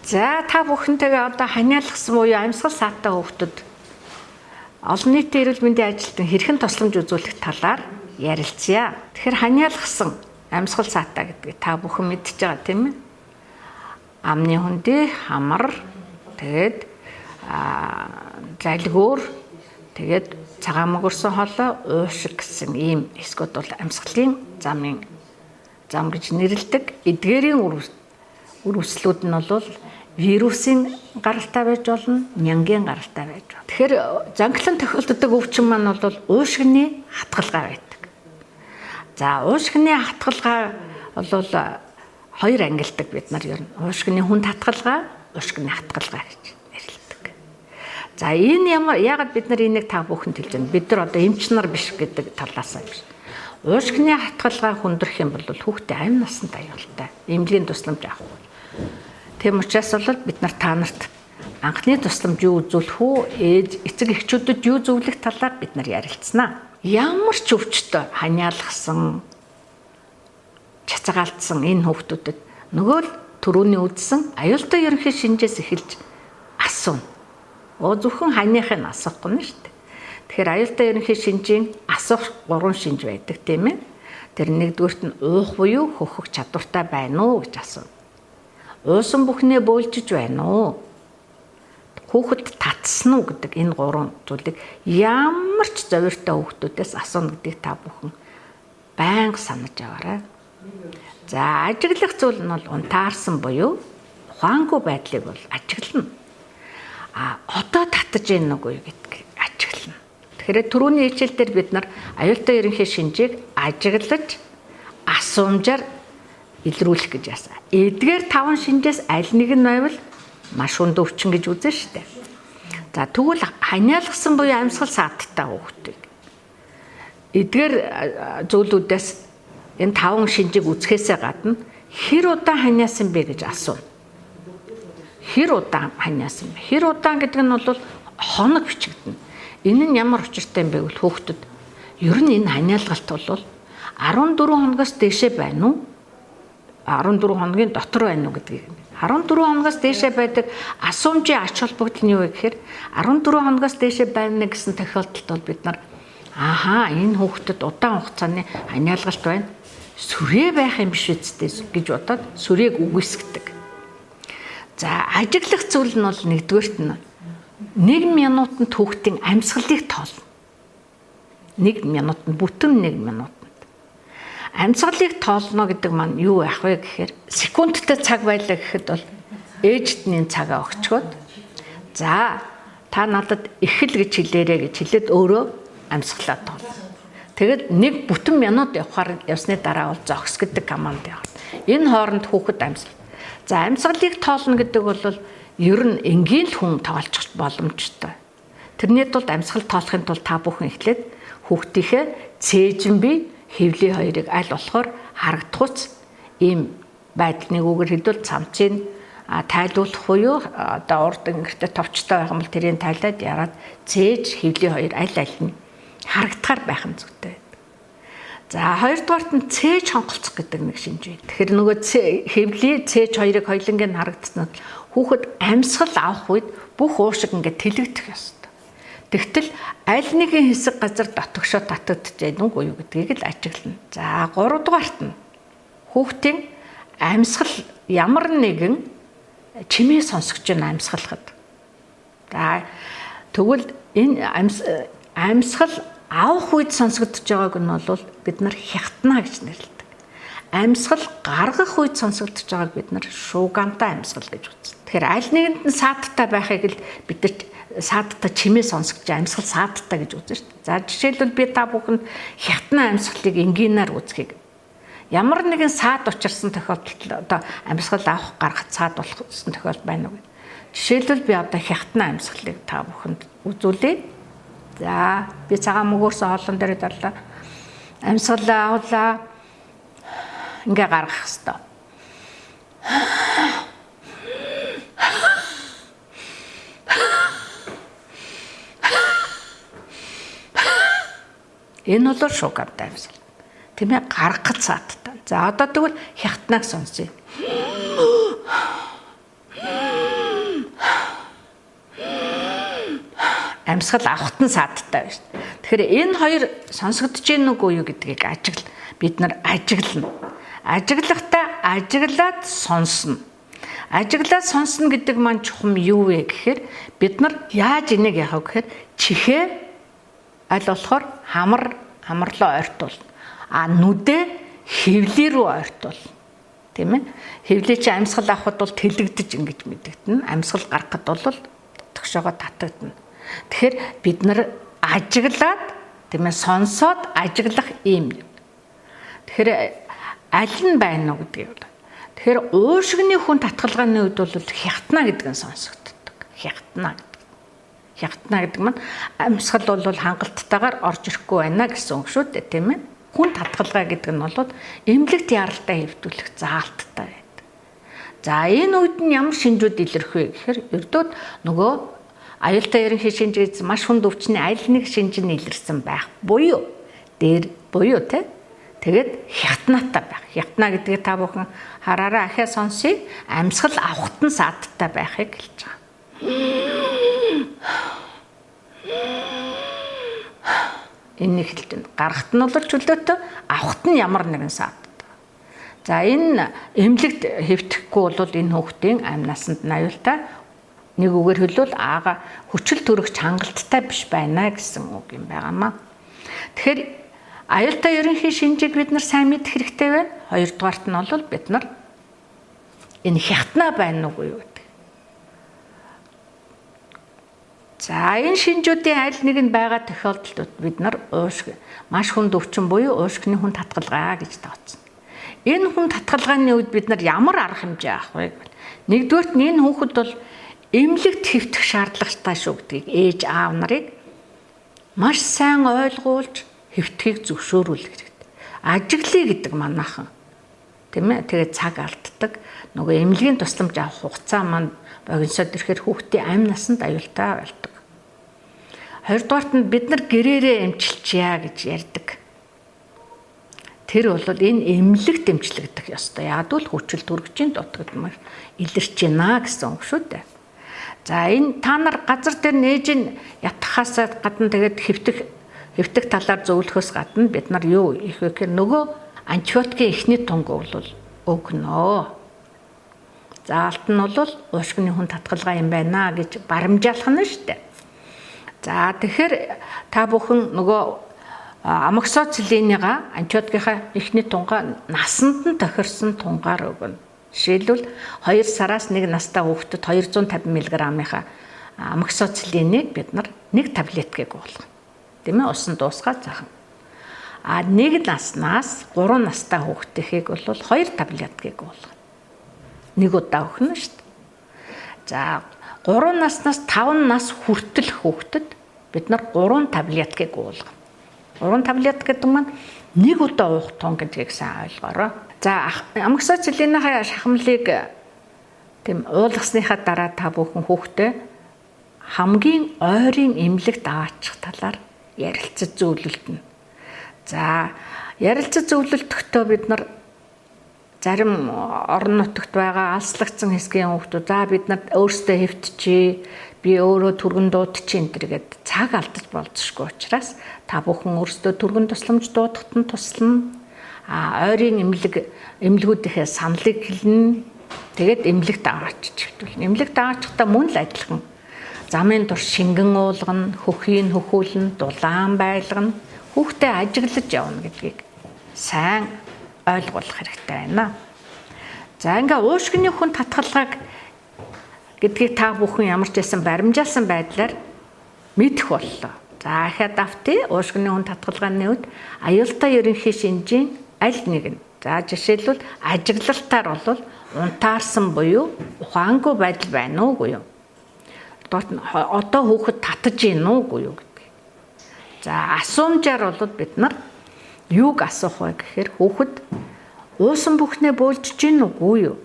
За та бүхэнтэйгээ одоо ханиалгасан буюу амьсгал саатай хүүхдүүд олон нийтийн эрүүл мэндийн ажилтан хэрхэн тусламж үзүүлэх талаар ярилцъя. Тэгэхээр ханиалгасан амьсгал саатай гэдгийг та бүхэн мэдчихэж байгаа тийм ээ. Амны хүндий, хамар, тэгээд залгиур, тэгээд цагаан мөгөрсөн холоо, уушиг гэсэн ийм эсгүүд бол амьсгалын зам гэж нэрлэдэг. Эдгээрийн үрвслүүд нь бол вирусын гаралтай байж болно, нянгийн гаралтай байж болно. Тэгэхээр занглан тохиолддог өвчин маань бол уушигны хатгалгаа байдаг. За уушигны хатгалгаа бол хоёр ангилдаг бид нар ер нь. Уушигны хүнд хатгалгаа, уушигны хатгалгаа гэж нэрлэдэг. За энэ яагаад бид нар энийг та бүхэнд хэлж байна? Бид нар одоо эмч нар биш гэдэг талаас нь. Уушигны хатгалгаа хүндрэх юм бол хүүхдээ амь насанд аюултай. Эмнэлгийн тусламж авах. Тийм учраас бол бид нар та нарт анхны тусламж юу үзүүлэх үү? Эцэг эхчүүдэд юу зөвлөх талаар бид нар ярилцсанаа. Ямар ч өвчтөй ханиалгасан, цацагаалтсан энэ хүүхдүүдэд нөгөө л түрүүний үздсэн аюултай ерөнхий шинжээс эхэлж асууна. Зөвхөн ханыхыг нь асуухгүй нь шүү дээ. Тэгэхээр аюултай ерөнхий шинжийн асуух 3 шинж байдаг тийм ээ. Тэр нэгдүгürt нь уух буюу хөхөх чадвартай байна уу гэж асууна. Уусан бүхнээ бөөлжиж байна уу? Хүүхэд татсан уу гэдэг энэ 3 зүйлийг ямар ч зовиртой хүүхдүүдээс асууна гэдгийг та бүхэн байнга санаж аваарай. За ажиглах зүйл нь бол унтаарсан буюу ухаангүй байдлыг бол ажиглана. Одоо татаж ийн үгүй гэдгийг ажиглана. Тэгэхээр түрүүний хичээл дээр бид нар аюултай ерөнхий шинжийг ажиглаж асуумжаар илрүүлэх гэж яасан. Эдгээр 5 шинжээс аль нэг нь байвал маш хүнд өвчин гэж үзэн штэ. За тэгвэл ханиалгасан буюу амьсгал саадтай хүүхдийг эдгээр зүйлүүдээс энэ 5 шинжийг үзэхээсээ гадна хэр удаан ханиасан бэ гэж асууна. Хэр удаан ханиасан бэ? Хэр удаан гэдэг нь бол хоног бичигдэнэ. Энэ нь ямар учиртай юм бэ гэвэл хүүхдэд ер нь энэ ханиалгалт бол 14 хоногоос дээшээ байна уу? 14 хоногийн дотор байна уу гэдгийг. 14 хоногоос дээшээ байдаг асуумжийн ач холбогдол нь юу вэ гэхээр 14 хоногоос дээшээ байна гэсэн тохиолдолд бол бид нар энэ хүүхдэд удаан хугацааны ханиалгалт байна. Сүрээ байх юм биш үстэй гэж бодоод сүрээг үгүйсгдэг. За ажиглах зүйл нь бол нэгдүгээрт нь 1 минутанд хүүхдийн амьсгалыг тоолно. 1 минутанд бүтэн 1 минутанд. Амьсгалыг тоолно гэдэг маань юу байх вэ гэхээр секундтай цаг байлаа гэхэд бол ээжд нь цагаа өгчгөөд за та надад эхэл гэж хэлээрэй гэж хэлээд өөрөө амьсгалаа тоолно. Тэгэд 1 бүтэн минут явсны дараа бол зогс гэдэг команд явна. Энэ хооронд хүүхэд амьсгал. За амьсгалыг тоолно гэдэг бол ер нь энгийн л хүн тоолчих боломжтой. Тэрний тулд амьсгал тоолохын тулд та бүхэн эхлээд хүүхдийнхээ цээжин бие хөвлийн хоёрыг аль болохоор харагдахуц ийм байдлыг үгээр хэлбэл цамцыг тайлуулах буюу одоо урд ингэртэ товчтой байх юм бол тэрийг тайлаад яраад цээж хөвлийн хоёр аль нь харагдахаар байх нь зүйтэй. За хоёрдугаарт нь цээж хонголцох гэдэг нэг шинж байна. Тэгэхээр нөгөө хөвлийн цээж хоёрыг хоёуланг нь харагдсан нь хүүхэд амьсгал авах үед бүх уушиг ингээд тэлэгдэх ёстой. Тэгтэл аль нэгэн хэсэг газар дотогшоо татагдж байна уу юу гэдгийг л ажиглана. За 3 дугаарт нь хүүхдийн амьсгал ямар нэгэн чимээ сонсгож байна амьсгалахад. За тэгвэл энэ амьсгал авах үед сонсогдож байгааг нь бол бид нар хятна гэж нэрлэдэг. Амьсгал гаргах үед сонсогдож байгааг бид нар шуугантай амьсгал гэж үздэг. Тэгэхээр аль нэгэнд нь саадтай байхыг л бид нар саадтай чимээ сонсгож амьсгал саадтай гэж үзэн шүү дээ. За жишээлбэл би та бүхэнд хятна амьсгалыг энгийнээр үзхийг. Ямар нэгэн саад учирсан тохиолдолд одоо амьсгал авах гаргах саад болсон тохиолдол байна уу? Жишээлбэл би одоо хятна амьсгалыг та бүхэнд үзүүлье. За би цагаан мөгөөрсөн хоолн дээр дарлаа. Амьсгалаа авлаа. Ингээ гаргах хэвээр. Энэ бол шуугантай амьсгал. Тийм ээ гаргах саадтай. За одоо тэгвэл хятнаг сонсъё. амьсгал авахтан саадтай байна шүү дээ. Тэгэхээр энэ хоёр сонсогдож гин үгүй юу гэдгийг бид нар ажиглана. Ажиглахдаа ажиглаад сонсно. Ажиглаад сонсно гэдэг маань чухам юу вэ гэхээр бид нар яаж энийг яах вэ гэхээр чихээ аль болохоор хамарлоо ойртуулна. Нүдээ хөвлий рүү ойртуулна. Тийм ээ. Хөвлий чи амьсгал авахд бол тэлэгдэж ингэж мэдэгдэнэ. Амьсгал гаргахад бол тогшоогоо татагдана. Тэгэхээр бид нар ажиглаад тийм ээ сонсоод ажиглах юм. Тэгэхээр аль нь байна уу гэдгийг бол. Тэгэхээр уушгины хүн татгалгааны үед бол хятна гэдэг нь сонсогддог. Хятна гэдэг маань амьсгал бол хангалттайгаар орж ирэхгүй байна гэсэн үг шүү дээ, тийм ээ. Хүн татгалгаа гэдэг нь бол эмнэлэгт яралтай хэвдүүлэх заалттай байдаг. За энэ үед нь ямар шинжүүд илэрх вэ гэхээр ердөөд нөгөө аюултай ерөнхий шинж гэж маш хүнд өвчний аль нэг шинж нь илэрсэн байх. Буюу те. Тэгээд хятнатай байх. Хятна гэдгийг та бүхэн хараараа ахиа сонсъё. Амьсгал авахт нь саадтай байхыг хэлж байгаа. Энэ хэлтэн гарахт нь бол чөлөөтэй, авахт нь ямар нэгэн саадтай. За энэ эмнэлэгт хэвтэхгүй бол энэ хүүхдийн амь насанд нь аюултай. Нэг үгээр хэлбэл аага хүчил төрөгч хангалттай биш байна гэсэн үг юм байнамаа. Тэгэхээр аюултай ерөнхий шинжийг бид нар сайн мэдэх хэрэгтэй байна. Хоёрдугаарт нь бол бид нар энэ хятна байна уугүй юу гэдэг. За энэ шинжүүдийн аль нэг нь байгаа тохиолдолд бид нар маш хүнд өвчин буюу уушгины хүн татгалгаа гэж тооцно. Энэ хүн татгалгааны үед бид нар ямар арга хэмжээ авах вэ гэвэл нэгдүгээрт нь энэ хүүхэд бол эмнэлэгт хэвтэх шаардлагатай шүү гэдгийг ээж аав нарыг маш сайн ойлгуулж хэвтхийг зөвшөөрүүлэх хэрэгтэй. Ажиглая гэдэг манайхан тийм ээ тэгээд цаг алддаг. Нөгөө эмнэлгийн тусламж авах хугацаа маань богиносод ирэхээр хүүхдийн амь насанд аюултай болдог. Хоёрдугаарт нь бид нар гэрээрээ эмчилчихъя гэж ярьдаг. Тэр бол энэ эмнэлэгт эмчлэгдэх ёстой. Яг л хүчил төрөгчийн дутагдмал илэрч байна гэсэн үг шүү дээ. За энэ та нар газар дээр нээж нь ятгахаас гадна тэгээд хэвтэх талаар зөвлөхөөс гадна бид нар юу их вэ гэхээр нөгөө антибиотикийн эхний тунг бол өгнө. За алт нь бол уушгины хүн татгалгаа юм байна гэж баримжаалах нь шүү дээ. За тэгэхээр та бүхэн нөгөө амоксициллиныга антибиотикийнхаа эхний тунгаа насанд нь тохирсон тунгаар өгнө. Жишээлбэл 2 сараас 1 настай хүүхдэд 250 мг-ийнхаа амоксициллинийг бид нар 1 таблеткийг уулгана. Тийм ээ усан дуусгаад заахна. 1 наснаас 3 настай хүүхдийнхийг бол 2 таблеткийг уулгана. 1 удаа өгнө шүү дээ. За 3 наснаас 5 нас хүртэл хүүхдэд бид нар 3 таблеткийг уулгана. 3 таблетк гэдэг маань 1 удаа уух тун гэдгийг сайн ойлгоорой. За амоксициллиныхаа шахамлыг тийм уулгасныхаа дараа та бүхэн хүүхдээ хамгийн ойрын эмнэлэгт аваачих талаар ярилцаж зөвлөлдөнө. За ярилцаж зөвлөлдөхдөө бид нар зарим орон нутагт байгаа алслагдсан хэсгийн хүүхдүүд за бид нар өөрсдөө хэвтчихье, би өөрөө түргэн дуудчих энэ төргээд цаг алдаж болзошгүй учраас та бүхэн өөрсдөө түргэн тусламж дуудахад нь туслана. Ойрын эмнэлгүүдийнхээ саналыг хэлнэ. Тэгээд эмнэлэгт аваачих хэвтвэл. Эмнэлэгт аваачихтаа мөн л адилхан. Замын турш шингэн уулгана, хөхийг хөхүүлнэ, дулаан байлгана, хүүхдээ ажиглаж явна гэдгийг сайн ойлгуулах хэрэгтэй байна. За ингээ уушгины хүн татгалгааг гэдгийг та бүхэн ямар ч байсан баримжаалсан байдлаар мэдэх боллоо. За ахаад автыг уушгины хүн татгалгааны үед аюултай ерөнхий шинжийн аль нэг нь. За жишээлбэл ажиглалтаар бол унтаарсан буюу ухаангүй байдал байна уугүй юу? Одоо хүүхэд татаж гин уугүй юу гэдэг. За асуумжаар бол бид нар юуг асуух вэ гэхээр хүүхэд уусан бүхнээ бөөлж гин үгүй юу?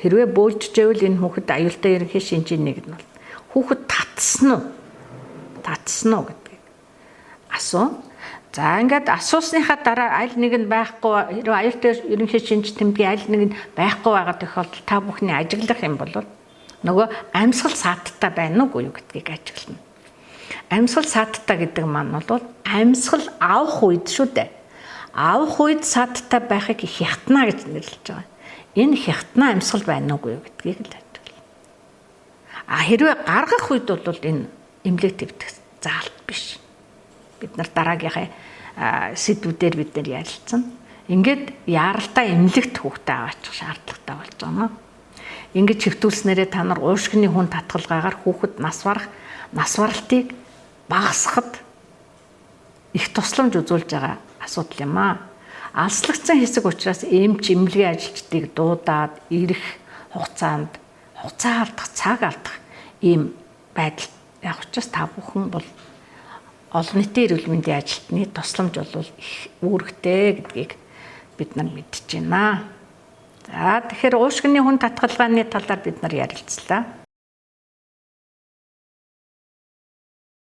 Хэрвээ бөөлж живэл энэ хүүхэд аюултай ерөнхий шинжийн нэг нь бол хүүхэд татсан уу гэдгийг асуу. За ингээд асуусныхаа дараа аль нэг нь байхгүй хэрвээ аюултай ерөнхий шинж тэмдгийн аль нэг нь байхгүй байгаа тохиолдолд та бүхний ажиглах юм бол нөгөө амьсгал саадтай байна уугүй юу гэдгийг ажиглана. Амьсгал садтай гэдэг маань бол амьсгал авах үед шүү дээ. Авах үед садтай байхыг хятна гэж нэрлэж байгаа. Энэ хятна амьсгал байна уугүй гэдгийг л ажиглав. Хэрвээ гаргах үед бол энэ эмнэлэг твдэх заалт биш. Бид нар дараагийнхаа сэдвүүдээр бид нар ярилцсан. Ингээд яаралтай эмнэлэгт хүүхдээ аваачих шаардлагатай болж байгаа юм. Ингээд чивтүүлснээрээ та нар уушгины хүн татгалгаагаар хүүхэд нас баралтыг багасгахад их тусламж үзүүлж байгаа асуудал юм аа. Алслагдсан хэсэг учраас эмч эмнэлгийн ажилчдыг дуудаад ирэх хугацаа алдах, цаг алдах ийм байдал явах учраас та бүхэн бол олон нийтийн эрүүл мэндийн ажилтны тусламж бол их үүрэгтэй гэдгийг бид нар мэдж байна. За тэгэхээр уушгины хүн татгалгааны талаар бид нар ярилцлаа.